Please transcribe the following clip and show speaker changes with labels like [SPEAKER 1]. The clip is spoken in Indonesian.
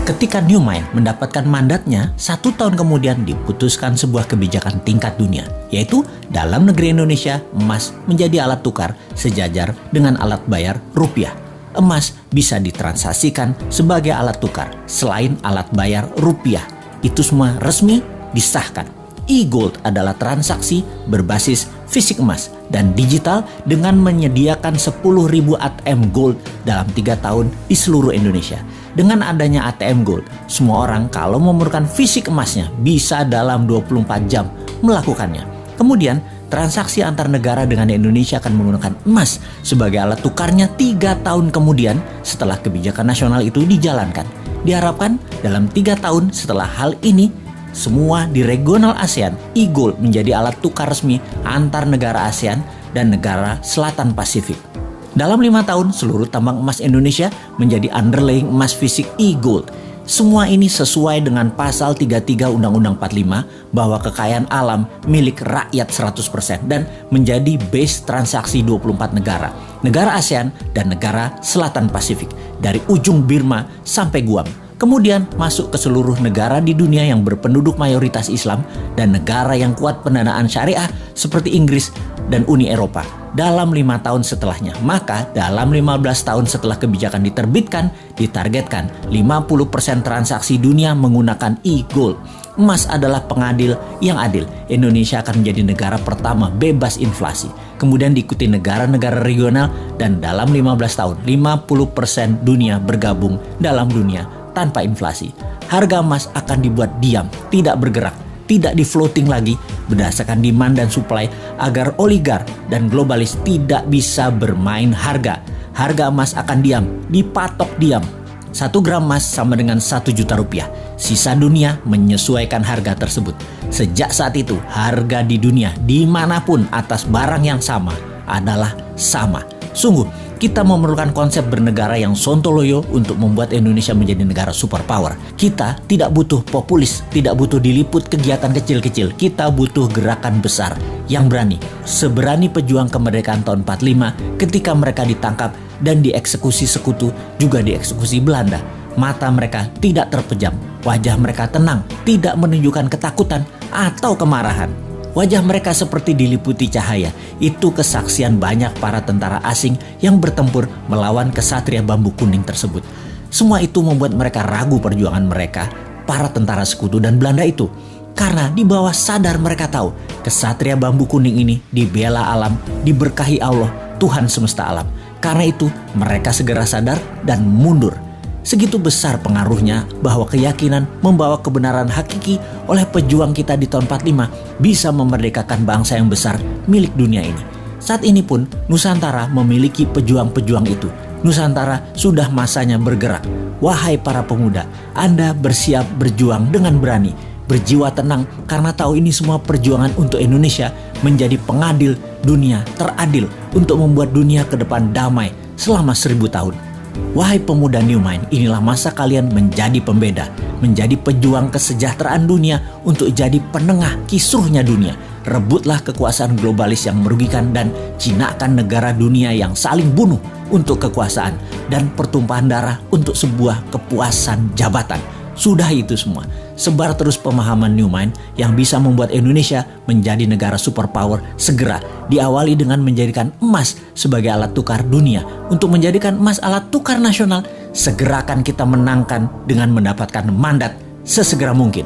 [SPEAKER 1] Ketika New Mind mendapatkan mandatnya, 1 tahun kemudian diputuskan sebuah kebijakan tingkat dunia, yaitu dalam negeri Indonesia, emas menjadi alat tukar sejajar dengan alat bayar rupiah. Emas bisa ditransaksikan sebagai alat tukar selain alat bayar rupiah. Itu semua resmi disahkan. E-Gold adalah transaksi berbasis fisik emas dan digital dengan menyediakan 10.000 ATM Gold dalam 3 tahun di seluruh Indonesia. Dengan adanya ATM Gold, semua orang kalau memerlukan fisik emasnya bisa dalam 24 jam melakukannya. Kemudian, transaksi antar negara dengan Indonesia akan menggunakan emas sebagai alat tukarnya 3 tahun kemudian setelah kebijakan nasional itu dijalankan. Diharapkan dalam 3 tahun setelah hal ini, semua di regional ASEAN, e-Gold menjadi alat tukar resmi antar negara ASEAN dan negara Selatan Pasifik. Dalam 5 tahun, seluruh tambang emas Indonesia menjadi underlying emas fisik e-Gold. Semua ini sesuai dengan pasal 33 Undang-Undang 45 bahwa kekayaan alam milik rakyat 100% dan menjadi base transaksi 24 negara, negara ASEAN dan negara Selatan Pasifik, dari ujung Burma sampai Guam. Kemudian masuk ke seluruh negara di dunia yang berpenduduk mayoritas Islam dan negara yang kuat pendanaan syariah seperti Inggris dan Uni Eropa dalam 5 tahun setelahnya. Maka dalam 15 tahun setelah kebijakan diterbitkan, ditargetkan 50% transaksi dunia menggunakan e-Gold. Emas adalah pengadil yang adil. Indonesia akan menjadi negara pertama bebas inflasi. Kemudian diikuti negara-negara regional dan dalam 15 tahun 50% dunia bergabung dalam dunia tanpa inflasi. Harga emas akan dibuat diam, tidak bergerak, tidak di-floating lagi berdasarkan demand dan supply agar oligar dan globalis tidak bisa bermain harga. Harga emas akan diam, dipatok diam. 1 gram emas sama dengan 1 juta rupiah. Sisa dunia menyesuaikan harga tersebut. Sejak saat itu, harga di dunia dimanapun atas barang yang sama adalah sama. Sungguh, kita memerlukan konsep bernegara yang sontoloyo untuk membuat Indonesia menjadi negara superpower. Kita tidak butuh populis, tidak butuh diliput kegiatan kecil-kecil. Kita butuh gerakan besar yang berani. Seberani pejuang kemerdekaan tahun 45 ketika mereka ditangkap dan dieksekusi sekutu, juga dieksekusi Belanda. Mata mereka tidak terpejam, wajah mereka tenang, tidak menunjukkan ketakutan atau kemarahan. Wajah mereka seperti diliputi cahaya. Itu kesaksian banyak para tentara asing yang bertempur melawan kesatria bambu kuning tersebut. Semua itu membuat mereka ragu perjuangan mereka, para tentara sekutu dan Belanda itu. Karena di bawah sadar mereka tahu, kesatria bambu kuning ini dibela alam, diberkahi Allah, Tuhan semesta alam. Karena itu mereka segera sadar dan mundur. Segitu besar pengaruhnya bahwa keyakinan membawa kebenaran hakiki oleh pejuang kita di tahun 45 bisa memerdekakan bangsa yang besar milik dunia ini. Saat ini pun Nusantara memiliki pejuang-pejuang itu. Nusantara sudah masanya bergerak. Wahai para pemuda, Anda bersiap berjuang dengan berani, berjiwa tenang karena tahu ini semua perjuangan untuk Indonesia menjadi pengadil dunia teradil untuk membuat dunia ke depan damai selama 1000 tahun. Wahai pemuda New Mind, inilah masa kalian menjadi pembeda, menjadi pejuang kesejahteraan dunia untuk jadi penengah kisruhnya dunia. Rebutlah kekuasaan globalis yang merugikan dan jinakan negara dunia yang saling bunuh untuk kekuasaan dan pertumpahan darah untuk sebuah kepuasan jabatan. Sudah itu semua. Sebar terus pemahaman New Mind yang bisa membuat Indonesia menjadi negara superpower segera. Diawali dengan menjadikan emas sebagai alat tukar dunia. Untuk menjadikan emas alat tukar nasional, segera akan kita menangkan dengan mendapatkan mandat sesegera mungkin.